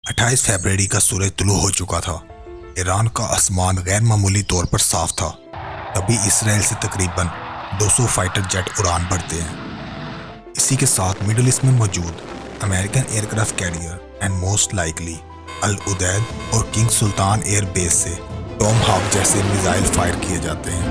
28 फरवरी का सूरज तुलू हो चुका था। ईरान का आसमान गैर मामूली तौर पर साफ था। तभी इसराइल से तकरीबन 200 फाइटर जेट उड़ान भरते हैं। इसी के साथ मिडिल ईस्ट में मौजूद American aircraft carrier and most likely Al Udeid और किंग सुल्तान एयर बेस से टॉम हाक जैसे मिसाइल फायर किए जाते हैं।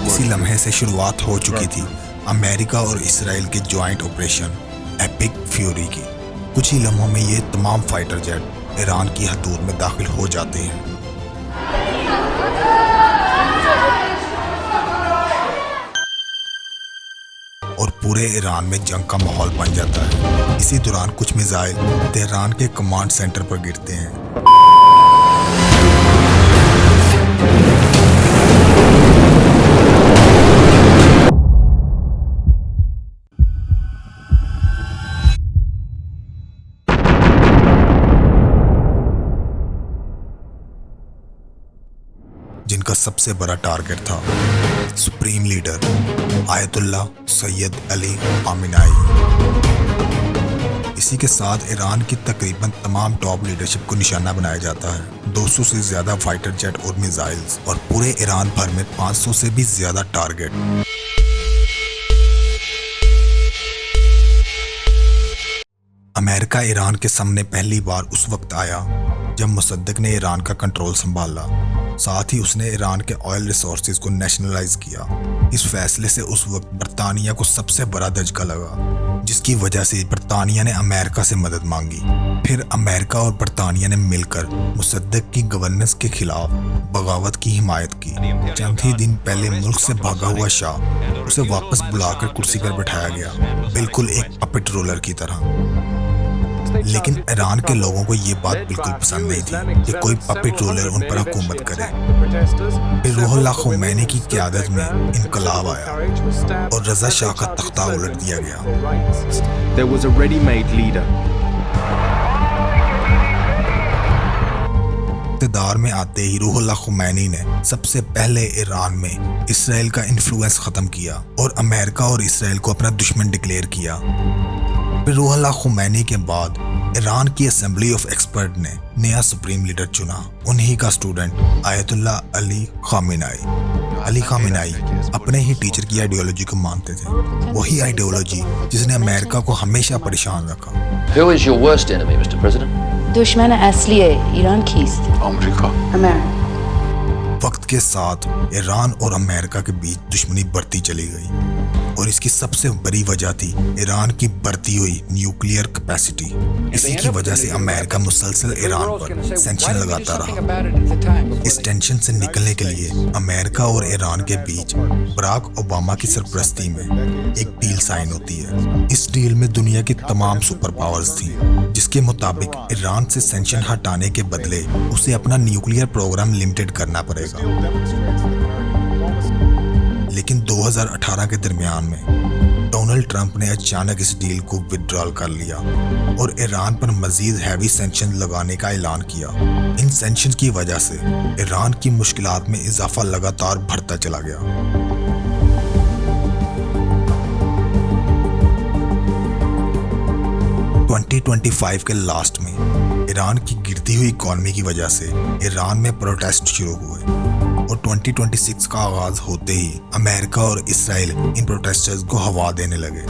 इसी लम्हे से शुरुआत हो चुकी थी अमेरिका और इसराइल के ज्वाइंट ऑपरेशन एपिक फ्यूरी की। कुछ ही लम्हों में ये तमाम फाइटर जेट ईरान की हदूद में दाखिल हो जाते हैं। और पूरे ईरान में जंग का माहौल बन जाता है। इसी दौरान कुछ मिसाइल तेहरान के कमांड सेंटर पर गिरते हैं। जिनका सबसे बड़ा टारगेट था supreme leader ayatollah Syed Ali Khamenei. इसी के साथ ईरान की तकरीबन तमाम टॉप लीडरशिप को निशाना बनाया जाता है। 200 से ज्यादा फाइटर जेट और मिसाइल्स और पूरे ईरान भर में 500 से भी ज्यादा टारगेट। अमेरिका ईरान के सामने पहली बार उस वक्त आया जब मुसद्दक ने ईरान का कंट्रोल संभाला। साथ ही उसने ईरान के ऑयल रिसोर्सेज को नेशनलाइज किया। इस फैसले से उस वक्त बरतानिया को सबसे बड़ा धचका लगा, जिसकी वजह से बरतानिया ने अमेरिका से मदद मांगी। फिर अमेरिका और बरतानिया ने मिलकर मुसद्दक की गवर्नेंस के खिलाफ बगावत की हिमायत की। चंद ही दिन पहले मुल्क से भागा हुआ शाह उसे वापस बुलाकर कुर्सी पर बैठाया गया, बिल्कुल एक पपेट रोलर की तरह। लेकिन ईरान के लोगों को ये बात बिल्कुल पसंद नहीं थी कि कोई पपेट रोलर उन पर हुकूमत करे। फिर रूहुल्लाह खुमैनी की क़यादत में इनकलाब आया और रज़ा शाह का तख्ता उलट दिया गया। There was a ready-made leader. इक़्तिदार में आते ही रूहुल्लाह खुमैनी ने सबसे पहले ईरान में इसराइल का इन्फ्लुएंस खत्म किया और अमेरिका और इसराइल को अपना दुश्मन डिक्लेयर किया। फिर रूहुल्लाह खुमैनी के बाद ईरान की असेंबली ऑफ एक्सपर्ट ने नया सुप्रीम लीडर चुना। उन्हीं का स्टूडेंट आयतुल्ला अली खामेनी अपने ही टीचर की आइडियोलॉजी को मानते थे, वही आइडियोलॉजी जिसने अमेरिका को हमेशा परेशान रखा। Who is your worst enemy, Mr. President? दुश्मन असली ईरान कीस्ट अमेरिका। वक्त के साथ ईरान और अमेरिका के बीच दुश्मनी बढ़ती चली गई और इसकी सबसे बड़ी वजह थी ईरान की बढ़ती हुई न्यूक्लियर कैपेसिटी। इसी की वजह से अमेरिका मुसलसल ईरान पर सैंक्शन लगाता रहा। इस टेंशन से निकलने के लिए अमेरिका और ईरान के बीच बराक ओबामा की सरपरस्ती में एक डील साइन होती है। इस डील में दुनिया की तमाम सुपर पावर्स थी, जिसके मुताबिक ईरान से सैंक्शन हटाने के बदले उसे अपना न्यूक्लियर प्रोग्राम लिमिटेड करना पड़ेगा। लेकिन 2018 के दरमियान में डोनाल्ड ट्रंप ने अचानक इस डील को विड्रॉल कर लिया और ईरान पर मजीद हैवी सैंक्शन लगाने का ऐलान किया। इन सैंक्शन की वजह से ईरान की मुश्किलात में इजाफा लगातार बढ़ता चला गया। ट्वेंटी 2025 के लास्ट में ईरान की गिरती हुई इकॉनमी की वजह से ईरान में प्रोटेस्ट शुरू हुए और 2026 का आगाज होते ही अमेरिका और इसराइल इन प्रोटेस्टर्स को हवा देने लगे,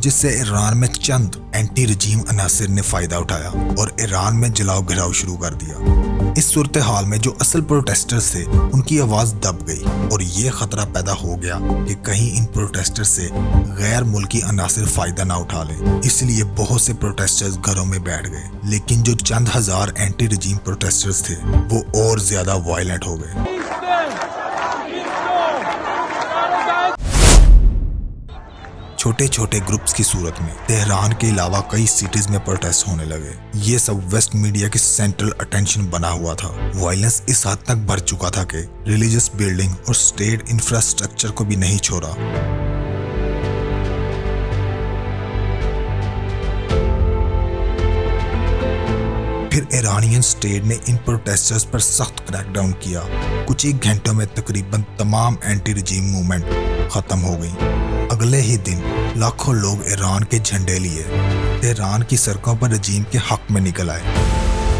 जिससे ईरान में चंद एंटी रजीम अनासिर ने फायदा उठाया और ईरान में जलाओ घिराव शुरू कर दिया। इस सूरत हाल में जो असल प्रोटेस्टर्स थे उनकी आवाज दब गई और ये खतरा पैदा हो गया कि कहीं इन प्रोटेस्टर्स से गैर मुल्की अनासिर फायदा ना उठा लें। इसलिए बहुत से प्रोटेस्टर्स घरों में बैठ गए, लेकिन जो चंद हजार एंटी रजीम प्रोटेस्टर्स थे वो और ज्यादा वायलेंट हो गए। छोटे छोटे ग्रुप्स की सूरत में तेहरान के अलावा कई सिटीज में प्रोटेस्ट होने लगे। ये सब वेस्ट मीडिया की सेंट्रल अटेंशन बना हुआ था। वायलेंस इस हद तक बढ़ चुका था कि रिलीजियस बिल्डिंग और स्टेट इंफ्रास्ट्रक्चर को भी नहीं छोड़ा। फिर ईरानियन स्टेट ने इन प्रोटेस्टर्स पर सख्त क्रैकडाउन किया। कुछ ही घंटों में तकरीबन तमाम एंटी रजीम मूवमेंट खत्म हो गई। अगले ही दिन लाखों लोग ईरान के झंडे लिए तेहरान की सड़कों पर रजीम के हक में निकल आए।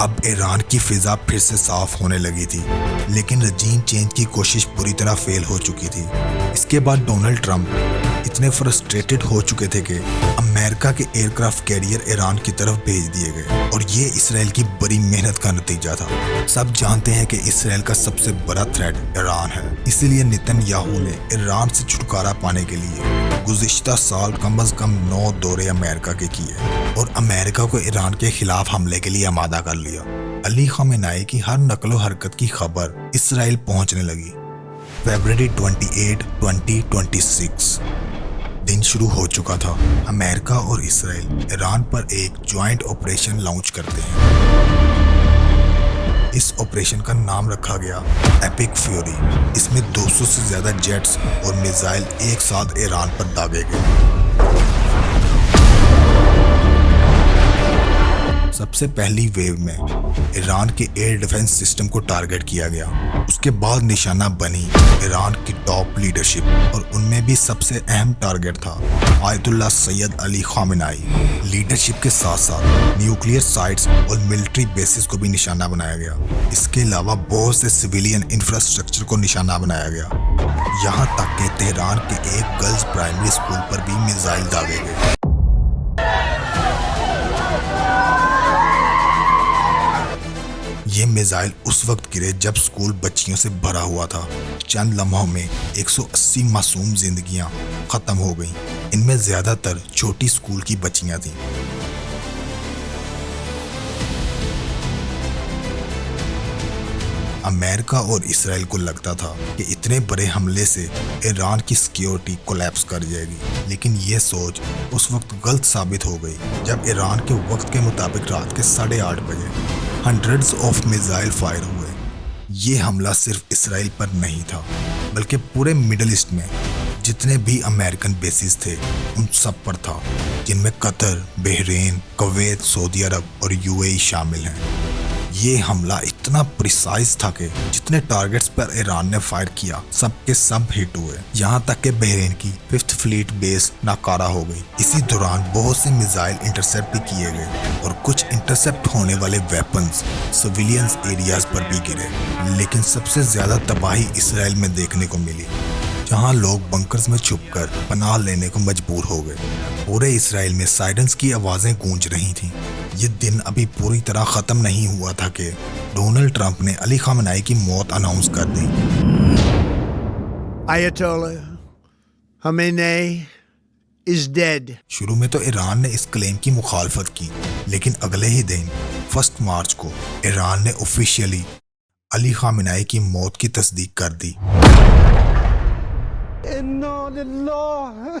अब ईरान की फिजा फिर से साफ होने लगी थी, लेकिन रजीम चेंज की कोशिश पूरी तरह फेल हो चुकी थी। इसके बाद डोनाल्ड ट्रंप इतने फ्रस्ट्रेटेड हो चुके थे कि अमेरिका के एयरक्राफ्ट कैरियर ईरान की तरफ भेज दिए गए और ये इसराइल की बड़ी मेहनत का नतीजा था। सब जानते हैं कि इसराइल का सबसे बड़ा थ्रेट ईरान है, इसीलिए नेतन्याहू ने ईरान से छुटकारा पाने के लिए गुज़िश्ता साल कम अज कम 9 दौरे अमेरिका के किए और अमेरिका को ईरान के खिलाफ हमले के लिए आमादा कर लिया। अली खामेनेई की हर नकलो हरकत की खबर इसराइल पहुंचने लगी। फरवरी 28, 2026 दिन शुरू हो चुका था। अमेरिका और इसराइल ईरान पर एक ज्वाइंट ऑपरेशन लॉन्च करते हैं। इस ऑपरेशन का नाम रखा गया एपिक फ्यूरी। इसमें 200 से ज्यादा जेट्स और मिसाइल एक साथ ईरान पर दागे गए। सबसे पहली वेव में ईरान के एयर डिफेंस सिस्टम को टारगेट किया गया। उसके बाद निशाना बनी ईरान की टॉप लीडरशिप और उनमें भी सबसे अहम टारगेट था Ayatollah Syed Ali Khamenei. Leadership के साथ साथ न्यूक्लियर साइट्स और मिलिट्री बेसिस को भी निशाना बनाया गया। इसके अलावा बहुत से सिविलियन इंफ्रास्ट्रक्चर को निशाना बनाया गया। यहाँ तक कि तेहरान के एक गर्ल्स प्राइमरी स्कूल पर भी मिसाइल दागे गए। ये मिसाइल उस वक्त गिरे जब स्कूल बच्चियों से भरा हुआ था। चंद लम्हों में 180 मासूम जिंदगियां खत्म हो गईं। इनमें ज्यादातर छोटी स्कूल की बच्चियां थीं। अमेरिका और इसराइल को लगता था कि इतने बड़े हमले से ईरान की सिक्योरिटी कोलैप्स कर जाएगी, लेकिन ये सोच उस वक्त गलत साबित हो गई जब ईरान के वक्त के मुताबिक रात के 8:30 बजे हंड्रेड्स ऑफ मिसाइल फायर हुए। ये हमला सिर्फ इसराइल पर नहीं था, बल्कि पूरे मिडिल ईस्ट में जितने भी अमेरिकन बेसिस थे उन सब पर था, जिनमें कतर, बहरीन, कुवैत, सऊदी अरब और यूएई शामिल हैं। ये हमला इतना प्रिसाइज था कि जितने टारगेट्स पर ईरान ने फायर किया सब के सब हिट हुए। यहाँ तक कि बहरीन की 5th फ्लीट बेस नाकारा हो गई। इसी दौरान बहुत से मिसाइल इंटरसेप्ट भी किए गए और कुछ इंटरसेप्ट होने वाले वेपन्स सिविलियंस एरियाज पर भी गिरे। लेकिन सबसे ज्यादा तबाही इसराइल में देखने को मिली, जहां लोग बंकर्स में छुपकर पनाह लेने को मजबूर हो गए। पूरे इसराइल में सायरन्स की आवाजें गूंज रही थीं। ये दिन अभी पूरी तरह खत्म नहीं हुआ था कि डोनाल्ड ट्रंप ने अली खामेनेई की मौत अनाउंस कर दी। Ayatollah Khamenei is dead. शुरू में तो ईरान ने इस क्लेम की मुखालफत की, लेकिन अगले ही दिन 1 मार्च को ईरान ने ऑफिशियली अली खामेनेई की मौत की तस्दीक कर दी। Inna lillah.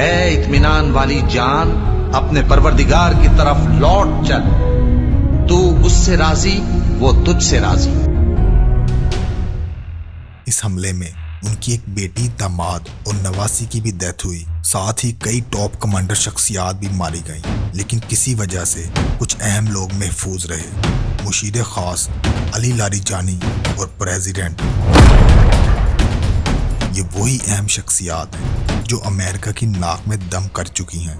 ए इत्मीनान वाली जान, अपने परवरदिगार की तरफ लौट चल। तू उससे राजी, वो तुझसे राजी। इस हमले में उनकी एक बेटी, दामाद और नवासी की भी डेथ हुई। साथ ही कई टॉप कमांडर शख्सियात भी मारी गईं, लेकिन किसी वजह से कुछ अहम लोग महफूज रहे। मुशीर खास अली लारीजानी और प्रेसिडेंट, ये वही अहम शख्सियात हैं जो अमेरिका की नाक में दम कर चुकी हैं।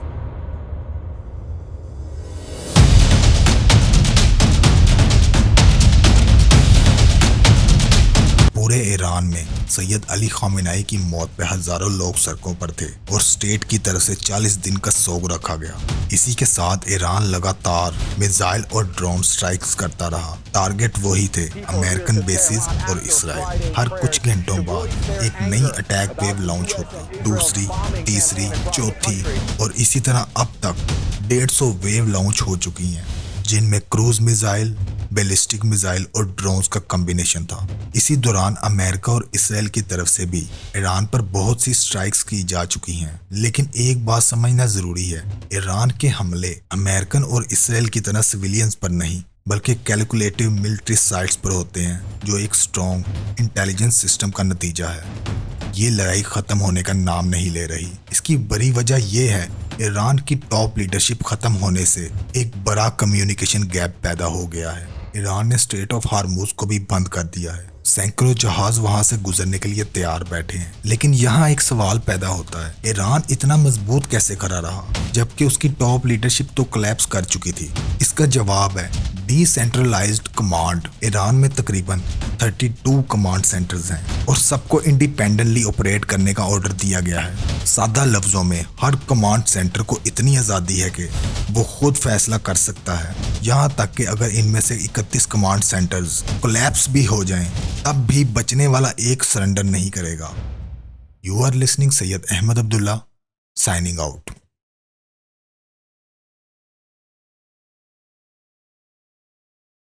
पूरे ईरान में सैयद अली खामेनेई की मौत पे हजारों लोग सड़कों पर थे और स्टेट की तरफ से 40 दिन का सोग रखा गया। इसी के साथ ईरान लगातार मिसाइल और ड्रोन स्ट्राइक्स करता रहा। टारगेट वही थे, अमेरिकन बेसिस और इसराइल। हर कुछ घंटों बाद एक नई अटैक वेव लॉन्च होती, दूसरी, तीसरी, चौथी और इसी तरह अब तक 150 वेव लॉन्च हो चुकी हैं, जिनमें क्रूज मिसाइल, बैलिस्टिक मिसाइल और ड्रोन्स का कॉम्बिनेशन था। इसी दौरान अमेरिका और इसराइल की तरफ से भी ईरान पर बहुत सी स्ट्राइक्स की जा चुकी हैं। लेकिन एक बात समझना जरूरी है, ईरान के हमले अमेरिकन और इसराइल की तरह सिविलियंस पर नहीं बल्कि कैलकुलेटिव मिलिट्री साइट्स पर होते हैं, जो एक स्ट्रॉन्ग इंटेलिजेंस सिस्टम का नतीजा है। ये लड़ाई खत्म होने का नाम नहीं ले रही। इसकी बड़ी वजह यह है, ईरान की टॉप लीडरशिप खत्म होने से एक बड़ा कम्युनिकेशन गैप पैदा हो गया है। ईरान ने स्ट्रेट ऑफ हार्मूज को भी बंद कर दिया है। सैकड़ों जहाज वहां से गुजरने के लिए तैयार बैठे हैं। लेकिन यहाँ एक सवाल पैदा होता है, ईरान इतना मजबूत कैसे खड़ा रहा जबकि उसकी टॉप लीडरशिप तो कोलैप्स कर चुकी थी? इसका जवाब है डिसेंट्रलाइज्ड कमांड। ईरान में तकरीबन 32 कमांड सेंटर्स हैं और सबको इंडिपेंडेंटली ऑपरेट करने का ऑर्डर दिया गया है। सादा लफ्जों में, हर कमांड सेंटर को इतनी आज़ादी है कि वो खुद फैसला कर सकता है, यहाँ तक कि अगर इनमें से 31 कमांड सेंटर्स कोलैप्स भी हो जाएं, तब भी बचने वाला एक सरेंडर नहीं करेगा। You are listening Syed Ahmad Abdullah, signing out.